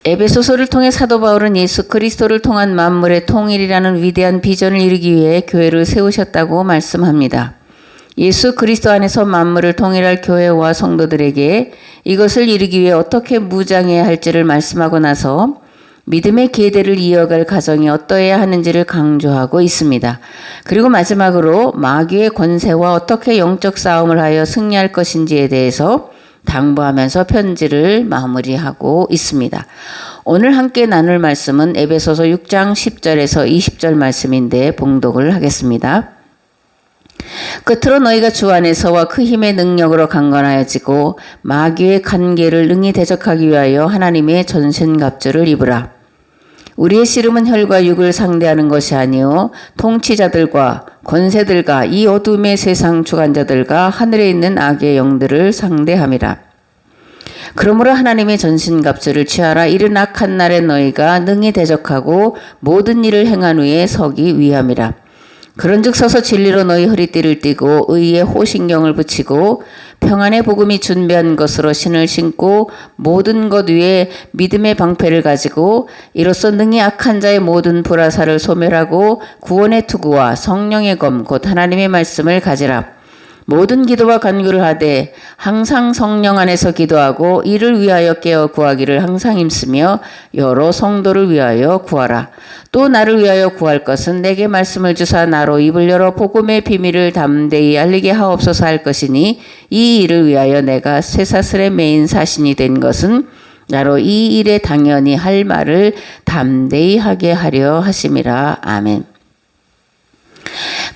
에베소서를 통해 사도 바울은 예수 그리스도를 통한 만물의 통일이라는 위대한 비전을 이루기 위해 교회를 세우셨다고 말씀합니다. 예수 그리스도 안에서 만물을 통일할 교회와 성도들에게 이것을 이루기 위해 어떻게 무장해야 할지를 말씀하고 나서 믿음의 계대를 이어갈 가정이 어떠해야 하는지를 강조하고 있습니다. 그리고 마지막으로 마귀의 권세와 어떻게 영적 싸움을 하여 승리할 것인지에 대해서 당부하면서 편지를 마무리하고 있습니다. 오늘 함께 나눌 말씀은 에베소서 6장 10절에서 20절 말씀인데 봉독을 하겠습니다. 끝으로 너희가 주 안에서와 그 힘의 능력으로 강건하여지고 마귀의 간계를 능히 대적하기 위하여 하나님의 전신갑주를 입으라. 우리의 씨름은 혈과 육을 상대하는 것이 아니요 통치자들과 권세들과 이 어둠의 세상 주관자들과 하늘에 있는 악의 영들을 상대함이라. 그러므로 하나님의 전신갑주를 취하라. 이른 악한 날에 너희가 능히 대적하고 모든 일을 행한 후에 서기 위함이라. 그런즉 서서 진리로 너희 허리띠를 띠고 의의 호신경을 붙이고 평안의 복음이 준비한 것으로 신을 신고 모든 것 위에 믿음의 방패를 가지고 이로써 능히 악한 자의 모든 불화살을 소멸하고 구원의 투구와 성령의 검 곧 하나님의 말씀을 가지라. 모든 기도와 간구를 하되 항상 성령 안에서 기도하고 이를 위하여 깨어 구하기를 항상 힘쓰며 여러 성도를 위하여 구하라. 또 나를 위하여 구할 것은 내게 말씀을 주사 나로 입을 열어 복음의 비밀을 담대히 알리게 하옵소서 할 것이니 이 일을 위하여 내가 쇠사슬의 메인 사신이 된 것은 나로 이 일에 당연히 할 말을 담대히 하게 하려 하심이라. 아멘.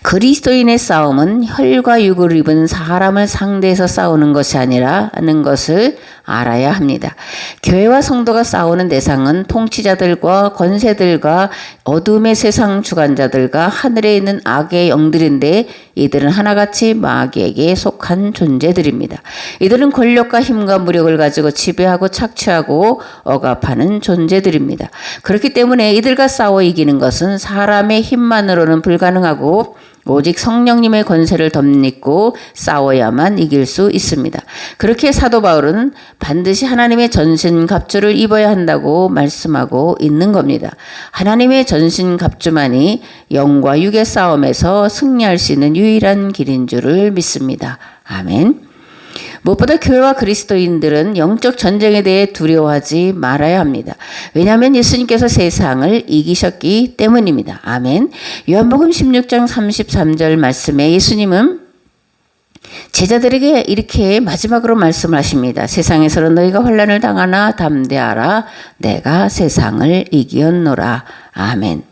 그리스도인의 싸움은 혈과 육을 입은 사람을 상대해서 싸우는 것이 아니라는 것을 알아야 합니다. 교회와 성도가 싸우는 대상은 통치자들과 권세들과 어둠의 세상 주관자들과 하늘에 있는 악의 영들인데 이들은 하나같이 마귀에게 속한 존재들입니다. 이들은 권력과 힘과 무력을 가지고 지배하고 착취하고 억압하는 존재들입니다. 그렇기 때문에 이들과 싸워 이기는 것은 사람의 힘만으로는 불가능하고 오직 성령님의 권세를 덧입고 싸워야만 이길 수 있습니다. 그렇게 사도 바울은 반드시 하나님의 전신갑주를 입어야 한다고 말씀하고 있는 겁니다. 하나님의 전신갑주만이 영과 육의 싸움에서 승리할 수 있는 유일한 길인 줄을 믿습니다. 아멘. 무엇보다 교회와 그리스도인들은 영적 전쟁에 대해 두려워하지 말아야 합니다. 왜냐하면 예수님께서 세상을 이기셨기 때문입니다. 아멘. 요한복음 16장 33절 말씀에 예수님은 제자들에게 이렇게 마지막으로 말씀을 하십니다. 세상에서는 너희가 환난을 당하나 담대하라. 내가 세상을 이기었노라. 아멘.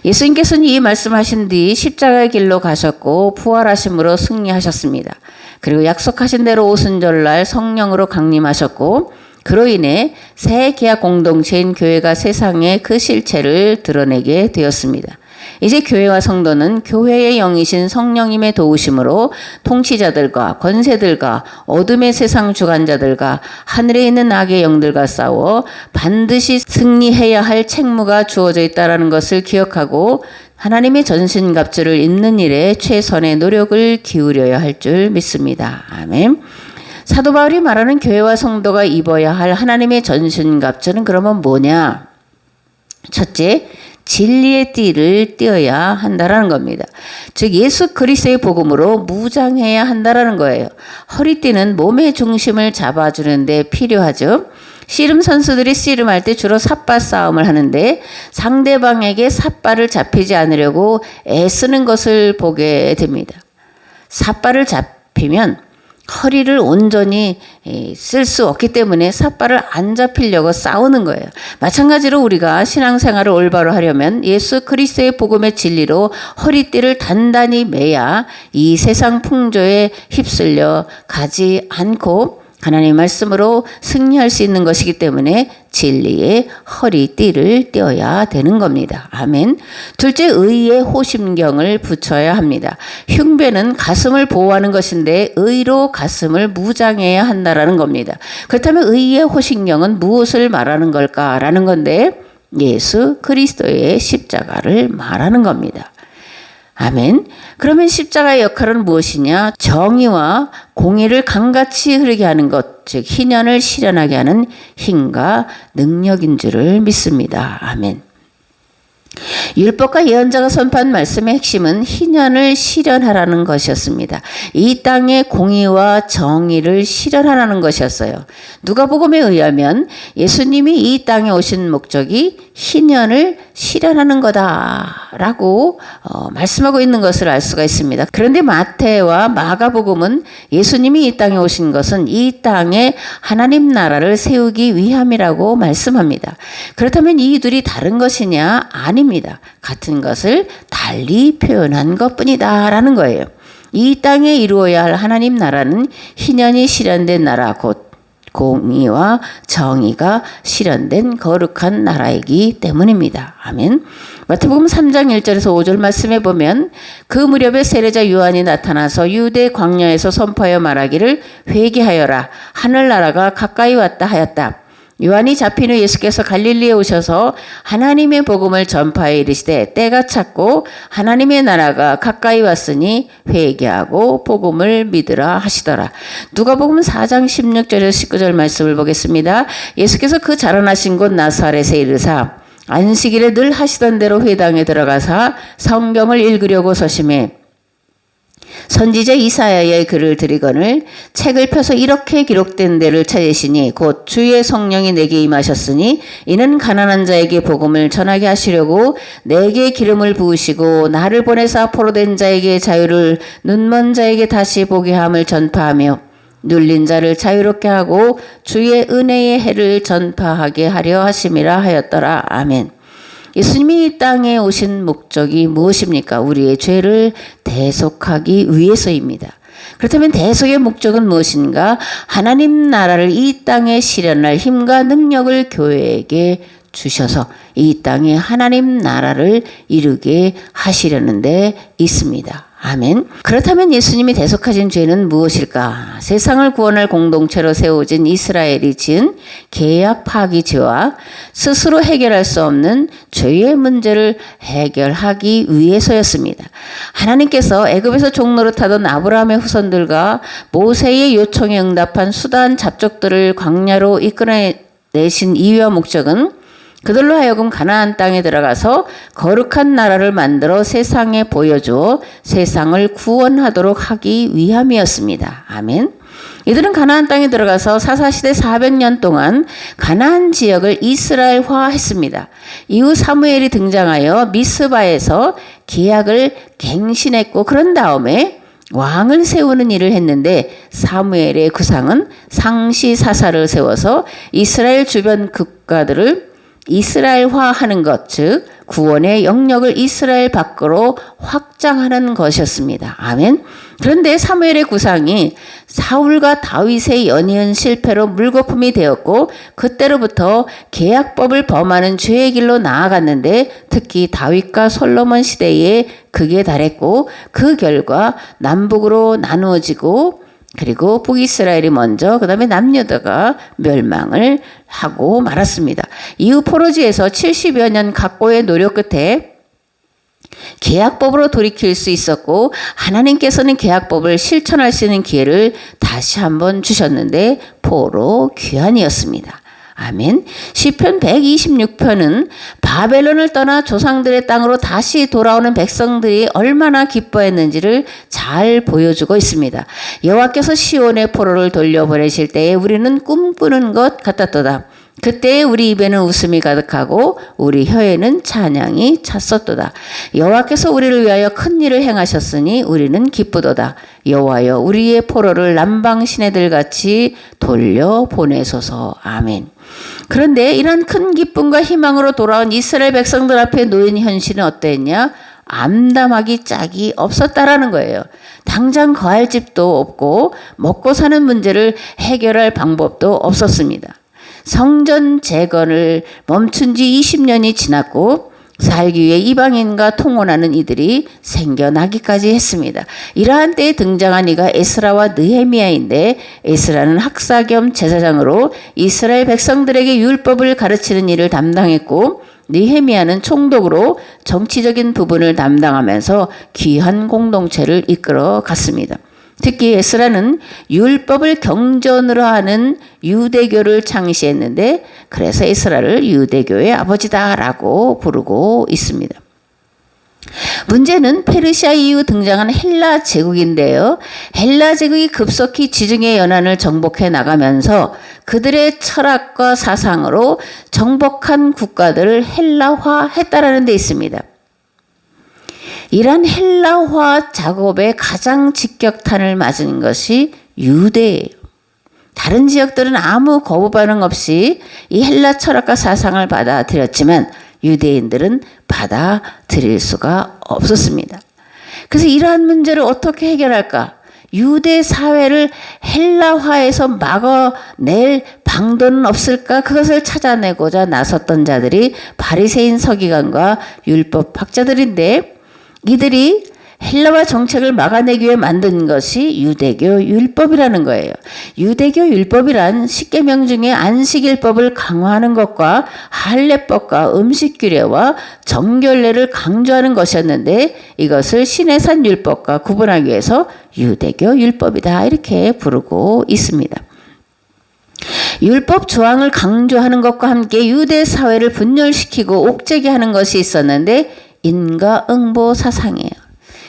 예수님께서는 이 말씀하신 뒤 십자가의 길로 가셨고 부활하심으로 승리하셨습니다. 그리고 약속하신 대로 오순절날 성령으로 강림하셨고 그로 인해 새 계약 공동체인 교회가 세상에 그 실체를 드러내게 되었습니다. 이제 교회와 성도는 교회의 영이신 성령님의 도우심으로 통치자들과 권세들과 어둠의 세상 주관자들과 하늘에 있는 악의 영들과 싸워 반드시 승리해야 할 책무가 주어져 있다는 것을 기억하고 하나님의 전신갑주를 입는 일에 최선의 노력을 기울여야 할 줄 믿습니다. 아멘. 사도 바울이 말하는 교회와 성도가 입어야 할 하나님의 전신갑주는 그러면 뭐냐? 첫째, 진리의 띠를 띄어야 한다라는 겁니다. 즉 예수 그리스도의 복음으로 무장해야 한다라는 거예요. 허리띠는 몸의 중심을 잡아주는 데 필요하죠. 씨름 선수들이 씨름할 때 주로 삿발 싸움을 하는데 상대방에게 삿발을 잡히지 않으려고 애쓰는 것을 보게 됩니다. 삿발을 잡히면 허리를 온전히 쓸 수 없기 때문에 삿발을 안 잡히려고 싸우는 거예요. 마찬가지로 우리가 신앙생활을 올바로 하려면 예수 그리스도의 복음의 진리로 허리띠를 단단히 매야 이 세상 풍조에 휩쓸려 가지 않고 하나님의 말씀으로 승리할 수 있는 것이기 때문에 진리의 허리띠를 띄어야 되는 겁니다. 아멘. 둘째, 의의 호심경을 붙여야 합니다. 흉배는 가슴을 보호하는 것인데 의로 가슴을 무장해야 한다라는 겁니다. 그렇다면 의의 호심경은 무엇을 말하는 걸까라는 건데 예수 그리스도의 십자가를 말하는 겁니다. 아멘. 그러면 십자가의 역할은 무엇이냐? 정의와 공의를 강같이 흐르게 하는 것, 즉 희년을 실현하게 하는 힘과 능력인 줄을 믿습니다. 아멘. 율법과 예언자가 선포한 말씀의 핵심은 희년을 실현하라는 것이었습니다. 이 땅의 공의와 정의를 실현하라는 것이었어요. 누가복음에 의하면 예수님이 이 땅에 오신 목적이 희년을 실현하는 거다라고 말씀하고 있는 것을 알 수가 있습니다. 그런데 마태와 마가복음은 예수님이 이 땅에 오신 것은 이 땅에 하나님 나라를 세우기 위함이라고 말씀합니다. 그렇다면 이 둘이 다른 것이냐? 아닙니다. 같은 것을 달리 표현한 것뿐이다 라는 거예요. 이 땅에 이루어야 할 하나님 나라는 희년이 실현된 나라, 곧 공의와 정의가 실현된 거룩한 나라이기 때문입니다. 아멘. 마태복음 3장 1절에서 5절 말씀에 보면 그 무렵에 세례자 요한이 나타나서 유대 광야에서 선포하여 말하기를 회개하여라 하늘나라가 가까이 왔다 하였다. 요한이 잡힌 후 예수께서 갈릴리에 오셔서 하나님의 복음을 전파하여 이르시되 때가 찼고 하나님의 나라가 가까이 왔으니 회개하고 복음을 믿으라 하시더라. 누가복음 4장 16절에서 19절 말씀을 보겠습니다. 예수께서 그 자라나신 곳 나사렛에 이르사 안식일에 늘 하시던 대로 회당에 들어가사 성경을 읽으려고 서심해 선지자 이사야의 글을 들이거늘 책을 펴서 이렇게 기록된 데를 찾으시니 곧 주의 성령이 내게 임하셨으니 이는 가난한 자에게 복음을 전하게 하시려고 내게 기름을 부으시고 나를 보내사 포로된 자에게 자유를 눈먼 자에게 다시 보게 함을 전파하며 눌린 자를 자유롭게 하고 주의 은혜의 해를 전파하게 하려 하심이라 하였더라. 아멘. 예수님이 이 땅에 오신 목적이 무엇입니까? 우리의 죄를 대속하기 위해서입니다. 그렇다면 대속의 목적은 무엇인가? 하나님 나라를 이 땅에 실현할 힘과 능력을 교회에게 주셔서 이 땅에 하나님 나라를 이루게 하시려는 데 있습니다. 아멘. 그렇다면 예수님이 대속하신 죄는 무엇일까? 세상을 구원할 공동체로 세워진 이스라엘이 지은 계약 파기 죄와 스스로 해결할 수 없는 죄의 문제를 해결하기 위해서였습니다. 하나님께서 애굽에서 종노릇하던 아브라함의 후손들과 모세의 요청에 응답한 수단 잡족들을 광야로 이끌어내신 이유와 목적은 그들로 하여금 가나안 땅에 들어가서 거룩한 나라를 만들어 세상에 보여주어 세상을 구원하도록 하기 위함이었습니다. 아멘. 이들은 가나안 땅에 들어가서 사사시대 400년 동안 가나안 지역을 이스라엘화했습니다. 이후 사무엘이 등장하여 미스바에서 계약을 갱신했고 그런 다음에 왕을 세우는 일을 했는데 사무엘의 구상은 상시사사를 세워서 이스라엘 주변 국가들을 이스라엘화하는 것, 즉 구원의 영역을 이스라엘 밖으로 확장하는 것이었습니다. 아멘. 그런데 사무엘의 구상이 사울과 다윗의 연이은 실패로 물거품이 되었고 그때로부터 계약법을 범하는 죄의 길로 나아갔는데 특히 다윗과 솔로몬 시대에 극에 달했고 그 결과 남북으로 나누어지고 그리고 북이스라엘이 먼저 그 다음에 남유다가 멸망을 하고 말았습니다. 이후 포로지에서 70여 년 각고의 노력 끝에 계약법으로 돌이킬 수 있었고 하나님께서는 계약법을 실천할 수 있는 기회를 다시 한번 주셨는데 포로 귀환이었습니다. 아멘. 시편 126편은 바벨론을 떠나 조상들의 땅으로 다시 돌아오는 백성들이 얼마나 기뻐했는지를 잘 보여주고 있습니다. 여호와께서 시온의 포로를 돌려보내실 때에 우리는 꿈꾸는 것 같았도다. 그때 우리 입에는 웃음이 가득하고 우리 혀에는 찬양이 찼었도다. 여호와께서 우리를 위하여 큰 일을 행하셨으니 우리는 기쁘도다. 여호와여 우리의 포로를 남방 시내들같이 돌려보내소서. 아멘. 그런데 이런 큰 기쁨과 희망으로 돌아온 이스라엘 백성들 앞에 놓인 현실은 어땠냐? 암담하기 짝이 없었다라는 거예요. 당장 거할 집도 없고 먹고 사는 문제를 해결할 방법도 없었습니다. 성전 재건을 멈춘 지 20년이 지났고 살기 위해 이방인과 통혼하는 이들이 생겨나기까지 했습니다. 이러한 때에 등장한 이가 에스라와 느헤미야인데 에스라는 학사 겸 제사장으로 이스라엘 백성들에게 율법을 가르치는 일을 담당했고 느헤미야는 총독으로 정치적인 부분을 담당하면서 귀한 공동체를 이끌어 갔습니다. 특히 에스라는 율법을 경전으로 하는 유대교를 창시했는데 그래서 에스라를 유대교의 아버지다라고 부르고 있습니다. 문제는 페르시아 이후 등장한 헬라 제국인데요. 헬라 제국이 급속히 지중해 연안을 정복해 나가면서 그들의 철학과 사상으로 정복한 국가들을 헬라화했다라는 데 있습니다. 이러한 헬라화 작업에 가장 직격탄을 맞은 것이 유대예요. 다른 지역들은 아무 거부 반응 없이 이 헬라 철학과 사상을 받아들였지만 유대인들은 받아들일 수가 없었습니다. 그래서 이러한 문제를 어떻게 해결할까? 유대 사회를 헬라화해서 막아낼 방도는 없을까? 그것을 찾아내고자 나섰던 자들이 바리새인 서기관과 율법학자들인데 이들이 헬라화 정책을 막아내기 위해 만든 것이 유대교 율법이라는 거예요. 유대교 율법이란 10계명 중에 안식일법을 강화하는 것과 할례법과 음식규례와 정결례를 강조하는 것이었는데 이것을 시내산 율법과 구분하기 위해서 유대교 율법이다 이렇게 부르고 있습니다. 율법 조항을 강조하는 것과 함께 유대 사회를 분열시키고 옥죄게 하는 것이 있었는데 인과응보 사상이에요.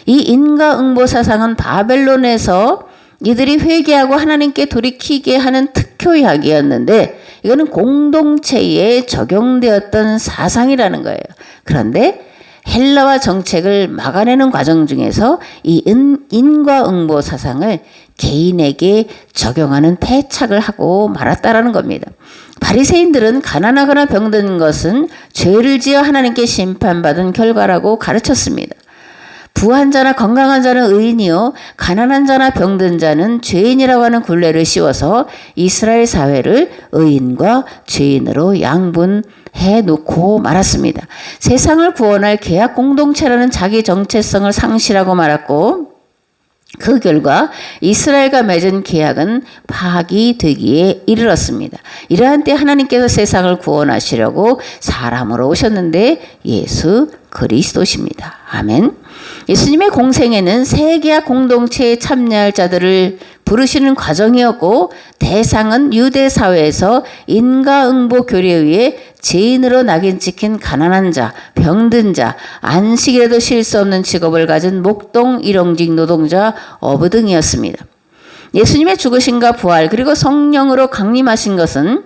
이 인과응보 사상은 바벨론에서 이들이 회개하고 하나님께 돌이키게 하는 특효약이었는데 이거는 공동체에 적용되었던 사상이라는 거예요. 그런데 헬라화 정책을 막아내는 과정 중에서 이 인과응보 사상을 개인에게 적용하는 패착을 하고 말았다라는 겁니다. 바리새인들은 가난하거나 병든 것은 죄를 지어 하나님께 심판받은 결과라고 가르쳤습니다. 부한 자나 건강한 자는 의인이요 가난한 자나 병든 자는 죄인이라고 하는 굴레를 씌워서 이스라엘 사회를 의인과 죄인으로 양분해 놓고 말았습니다. 세상을 구원할 계약 공동체라는 자기 정체성을 상실하고 말았고 그 결과 이스라엘과 맺은 계약은 파기되기에 이르렀습니다. 이러한 때 하나님께서 세상을 구원하시려고 사람으로 오셨는데 예수 그리스도십니다. 아멘. 예수님의 공생애는 새 계약 공동체에 참여할 자들을 부르시는 과정이었고 대상은 유대 사회에서 인과응보 교례에 의해 죄인으로 낙인 찍힌 가난한 자, 병든 자, 안식일에도 쉴 수 없는 직업을 가진 목동 일용직 노동자, 어부 등이었습니다. 예수님의 죽으심과 부활 그리고 성령으로 강림하신 것은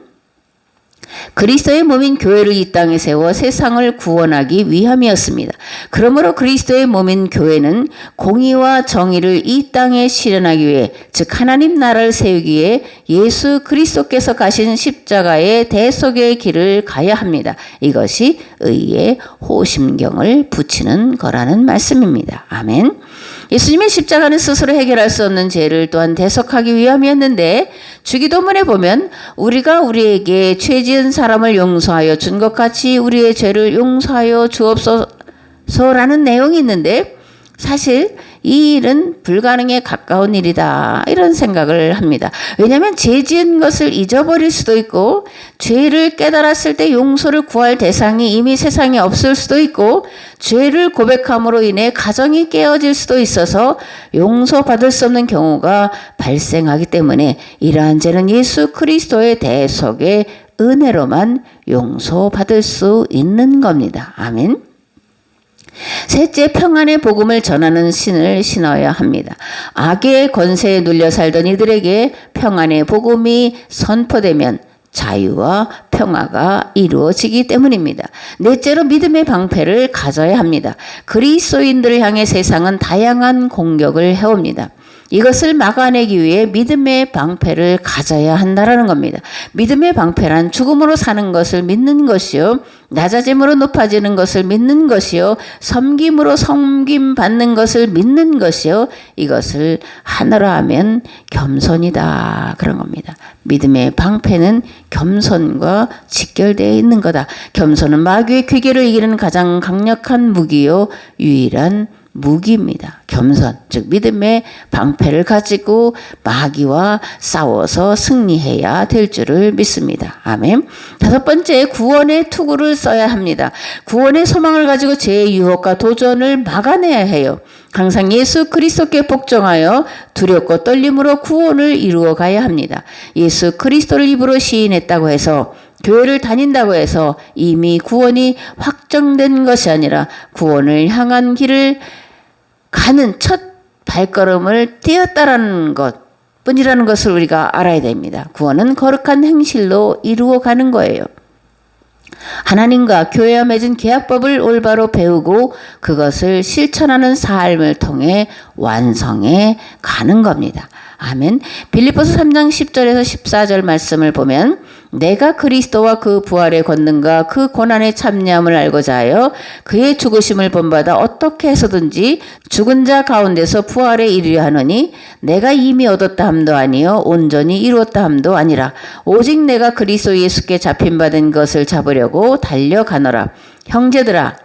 그리스도의 몸인 교회를 이 땅에 세워 세상을 구원하기 위함이었습니다. 그러므로 그리스도의 몸인 교회는 공의와 정의를 이 땅에 실현하기 위해 즉 하나님 나라를 세우기 위해 예수 그리스도께서 가신 십자가의 대속의 길을 가야 합니다. 이것이 의의 호심경을 붙이는 거라는 말씀입니다. 아멘. 예수님의 십자가는 스스로 해결할 수 없는 죄를 또한 대속하기 위함이었는데 주기도문에 보면 우리가 우리에게 죄 지은 사람을 용서하여 준 것 같이 우리의 죄를 용서하여 주옵소서라는 내용이 있는데 사실 이 일은 불가능에 가까운 일이다 이런 생각을 합니다. 왜냐하면 죄 지은 것을 잊어버릴 수도 있고 죄를 깨달았을 때 용서를 구할 대상이 이미 세상에 없을 수도 있고 죄를 고백함으로 인해 가정이 깨어질 수도 있어서 용서받을 수 없는 경우가 발생하기 때문에 이러한 죄는 예수 그리스도의 대속의 은혜로만 용서받을 수 있는 겁니다. 아멘. 셋째, 평안의 복음을 전하는 신을 신어야 합니다. 악의 권세에 눌려 살던 이들에게 평안의 복음이 선포되면 자유와 평화가 이루어지기 때문입니다. 넷째로 믿음의 방패를 가져야 합니다. 그리스도인들을 향해 세상은 다양한 공격을 해옵니다. 이것을 막아내기 위해 믿음의 방패를 가져야 한다라는 겁니다. 믿음의 방패란 죽음으로 사는 것을 믿는 것이요, 낮아짐으로 높아지는 것을 믿는 것이요, 섬김으로 섬김 받는 것을 믿는 것이요, 이것을 하나로 하면 겸손이다 그런 겁니다. 믿음의 방패는 겸손과 직결되어 있는 거다. 겸손은 마귀의 괴계를 이기는 가장 강력한 무기요, 유일한 무기입니다. 겸손, 즉 믿음의 방패를 가지고 마귀와 싸워서 승리해야 될 줄을 믿습니다. 아멘. 다섯 번째, 구원의 투구를 써야 합니다. 구원의 소망을 가지고 죄의 유혹과 도전을 막아내야 해요. 항상 예수 그리스도께 복종하여 두렵고 떨림으로 구원을 이루어 가야 합니다. 예수 그리스도를 입으로 시인했다고 해서, 교회를 다닌다고 해서 이미 구원이 확정된 것이 아니라 구원을 향한 길을 가는 첫 발걸음을 띄었다라는 것 뿐이라는 것을 우리가 알아야 됩니다. 구원은 거룩한 행실로 이루어 가는 거예요. 하나님과 교회와 맺은 계약법을 올바로 배우고 그것을 실천하는 삶을 통해 완성해 가는 겁니다. 아멘. 빌립보서 3장 10절에서 14절 말씀을 보면, 내가 그리스도와 그 부활의 권능과 그 고난의 참여함을 알고자 하여 그의 죽으심을 본받아 어떻게 해서든지 죽은 자 가운데서 부활에 이르려 하노니, 내가 이미 얻었다 함도 아니요 온전히 이루었다 함도 아니라 오직 내가 그리스도 예수께 잡힌받은 것을 잡으려고 달려가노라. 형제들아,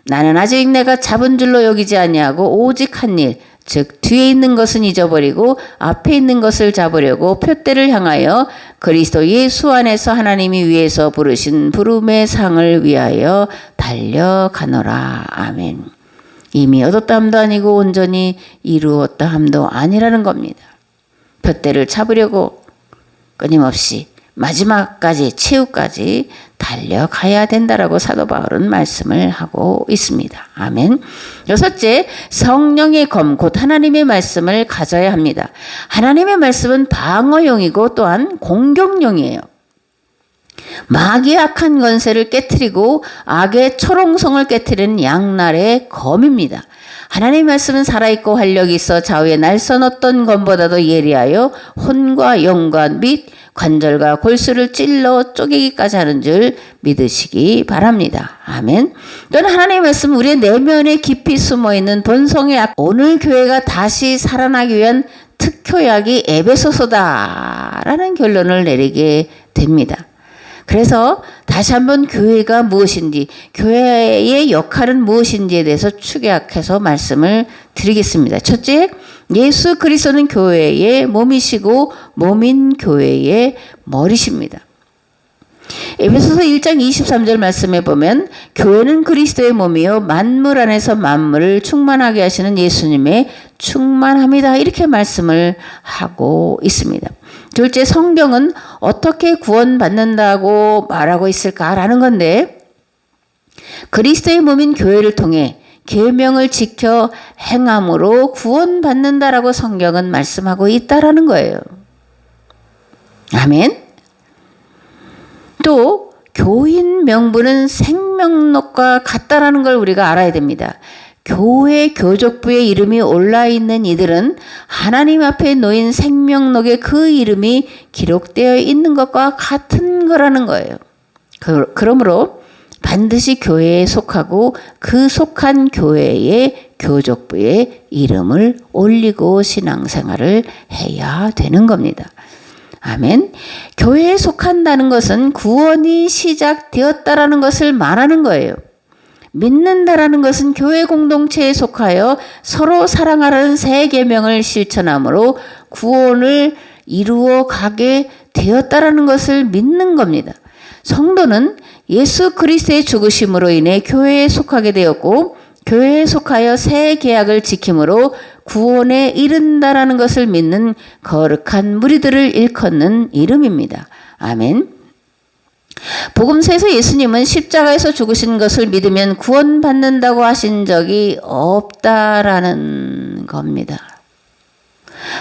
나는 아직 내가 잡은 줄로 여기지 아니하고 오직 한 일, 즉 뒤에 있는 것은 잊어버리고 앞에 있는 것을 잡으려고 표대를 향하여 그리스도 예수 안에서 하나님이 위에서 부르신 부름의 상을 위하여 달려가노라. 아멘. 이미 얻었다 함도 아니고 온전히 이루었다 함도 아니라는 겁니다. 표대를 잡으려고 끊임없이 마지막까지, 최후까지 달려가야 된다라고 사도 바울은 말씀을 하고 있습니다. 아멘. 여섯째, 성령의 검, 곧 하나님의 말씀을 가져야 합니다. 하나님의 말씀은 방어용이고 또한 공격용이에요. 마귀의 악한 권세를 깨트리고 악의 초롱성을 깨트리는 양날의 검입니다. 하나님의 말씀은 살아있고 활력이 있어 좌우에 날선 어떤 검보다도 예리하여 혼과 영과 및 관절과 골수를 찔러 쪼개기까지 하는 줄 믿으시기 바랍니다. 아멘. 또한 하나님의 말씀은 우리의 내면에 깊이 숨어있는 본성의 악, 오늘 교회가 다시 살아나기 위한 특효약이 에베소서다라는 결론을 내리게 됩니다. 그래서 다시 한번 교회가 무엇인지, 교회의 역할은 무엇인지에 대해서 축약해서 말씀을 드리겠습니다. 첫째, 예수 그리스도는 교회의 몸이시고 몸인 교회의 머리십니다. 에베소서 1장 23절 말씀에 보면, 교회는 그리스도의 몸이요 만물 안에서 만물을 충만하게 하시는 예수님의 충만함이다, 이렇게 말씀을 하고 있습니다. 둘째, 성경은 어떻게 구원받는다고 말하고 있을까라는 건데, 그리스도의 몸인 교회를 통해 계명을 지켜 행함으로 구원받는다라고 성경은 말씀하고 있다라는 거예요. 아멘. 또 교인 명부는 생명록과 같다라는 걸 우리가 알아야 됩니다. 교회 교족부에 이름이 올라있는 이들은 하나님 앞에 놓인 생명록에 그 이름이 기록되어 있는 것과 같은 거라는 거예요. 그러므로 반드시 교회에 속하고 그 속한 교회의 교족부에 이름을 올리고 신앙생활을 해야 되는 겁니다. 아멘. 교회에 속한다는 것은 구원이 시작되었다라는 것을 말하는 거예요. 믿는다라는 것은 교회 공동체에 속하여 서로 사랑하라는 새 계명을 실천함으로 구원을 이루어 가게 되었다라는 것을 믿는 겁니다. 성도는 예수 그리스도의 죽으심으로 인해 교회에 속하게 되었고, 교회에 속하여 새 계약을 지킴으로 구원에 이른다라는 것을 믿는 거룩한 무리들을 일컫는 이름입니다. 아멘. 복음서에서 예수님은 십자가에서 죽으신 것을 믿으면 구원받는다고 하신 적이 없다라는 겁니다.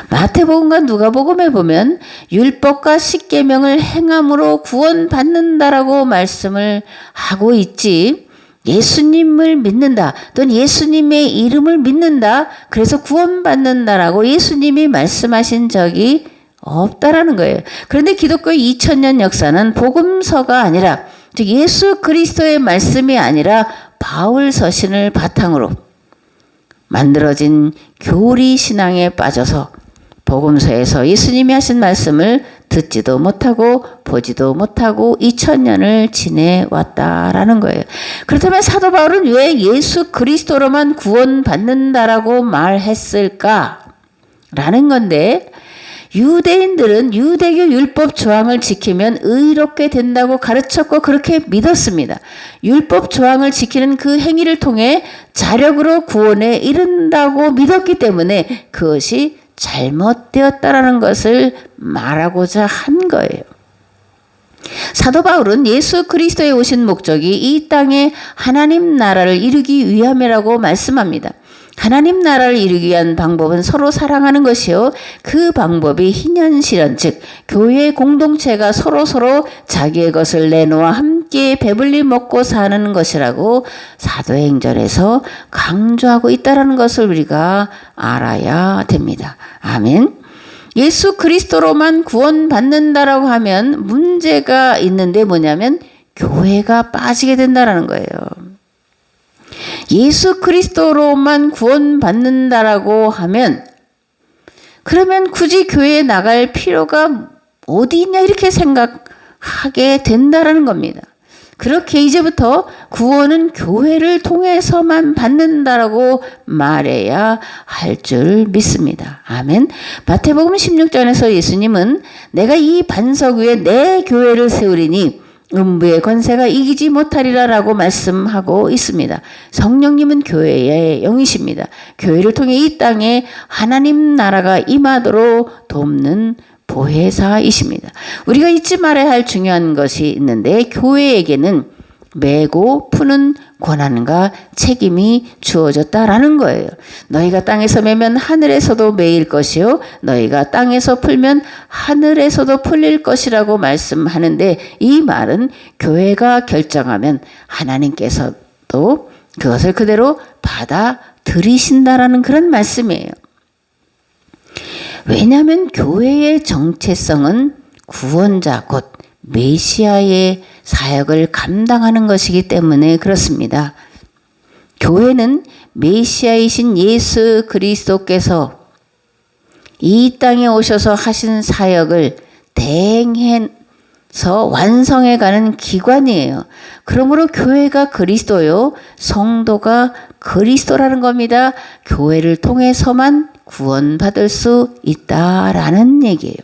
마태복음과 누가복음에 보면 율법과 십계명을 행함으로 구원받는다라고 말씀을 하고 있지, 예수님을 믿는다 또는 예수님의 이름을 믿는다 그래서 구원받는다라고 예수님이 말씀하신 적이 없다라는 거예요. 그런데 기독교 2000년 역사는 복음서가 아니라, 즉 예수 그리스도의 말씀이 아니라 바울 서신을 바탕으로 만들어진 교리 신앙에 빠져서 복음서에서 예수님이 하신 말씀을 듣지도 못하고 보지도 못하고 2000년을 지내왔다라는 거예요. 그렇다면 사도 바울은 왜 예수 그리스도로만 구원받는다라고 말했을까? 라는 건데, 유대인들은 유대교 율법 조항을 지키면 의롭게 된다고 가르쳤고 그렇게 믿었습니다. 율법 조항을 지키는 그 행위를 통해 자력으로 구원에 이른다고 믿었기 때문에 그것이 잘못되었다라는 것을 말하고자 한 거예요. 사도 바울은 예수 그리스도에 오신 목적이 이 땅에 하나님 나라를 이루기 위함이라고 말씀합니다. 하나님 나라를 이루기 위한 방법은 서로 사랑하는 것이요. 그 방법이 희년실현, 즉 교회 공동체가 서로 자기의 것을 내놓아 함께 배불리 먹고 사는 것이라고 사도행전에서 강조하고 있다는 것을 우리가 알아야 됩니다. 아멘. 예수 그리스도로만 구원받는다라고 하면 문제가 있는데 뭐냐면 교회가 빠지게 된다라는 거예요. 예수 그리스도로만 구원받는다라고 하면 그러면 굳이 교회에 나갈 필요가 어디 있냐 이렇게 생각하게 된다라는 겁니다. 그렇게 이제부터 구원은 교회를 통해서만 받는다라고 말해야 할 줄 믿습니다. 아멘. 마태복음 16장에서 예수님은 내가 이 반석 위에 내 교회를 세우리니 음부의 권세가 이기지 못하리라 라고 말씀하고 있습니다. 성령님은 교회의 영이십니다. 교회를 통해 이 땅에 하나님 나라가 임하도록 돕는 보혜사이십니다. 우리가 잊지 말아야 할 중요한 것이 있는데 교회에게는 메고 푸는 권한과 책임이 주어졌다라는 거예요. 너희가 땅에서 매면 하늘에서도 매일 것이요 너희가 땅에서 풀면 하늘에서도 풀릴 것이라고 말씀하는데 이 말은 교회가 결정하면 하나님께서도 그것을 그대로 받아들이신다라는 그런 말씀이에요. 왜냐하면 교회의 정체성은 구원자 곧 메시아의 사역을 감당하는 것이기 때문에 그렇습니다. 교회는 메시아이신 예수 그리스도께서 이 땅에 오셔서 하신 사역을 대행해서 완성해가는 기관이에요. 그러므로 교회가 그리스도요, 성도가 그리스도라는 겁니다. 교회를 통해서만 구원받을 수 있다라는 얘기예요.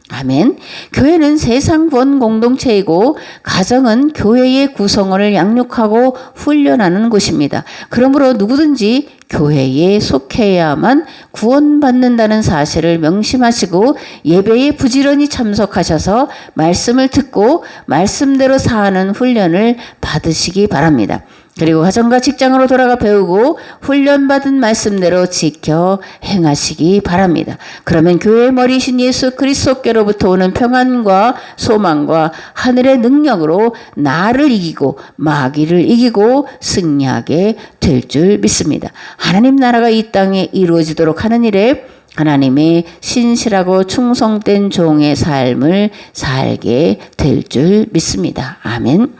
아멘. 교회는 세상 구원 공동체이고 가정은 교회의 구성원을 양육하고 훈련하는 곳입니다. 그러므로 누구든지 교회에 속해야만 구원받는다는 사실을 명심하시고 예배에 부지런히 참석하셔서 말씀을 듣고 말씀대로 사는 훈련을 받으시기 바랍니다. 그리고 가정과 직장으로 돌아가 배우고 훈련받은 말씀대로 지켜 행하시기 바랍니다. 그러면 교회의 머리이신 예수 그리스도께로부터 오는 평안과 소망과 하늘의 능력으로 나를 이기고 마귀를 이기고 승리하게 될 줄 믿습니다. 하나님 나라가 이 땅에 이루어지도록 하는 일에 하나님의 신실하고 충성된 종의 삶을 살게 될 줄 믿습니다. 아멘.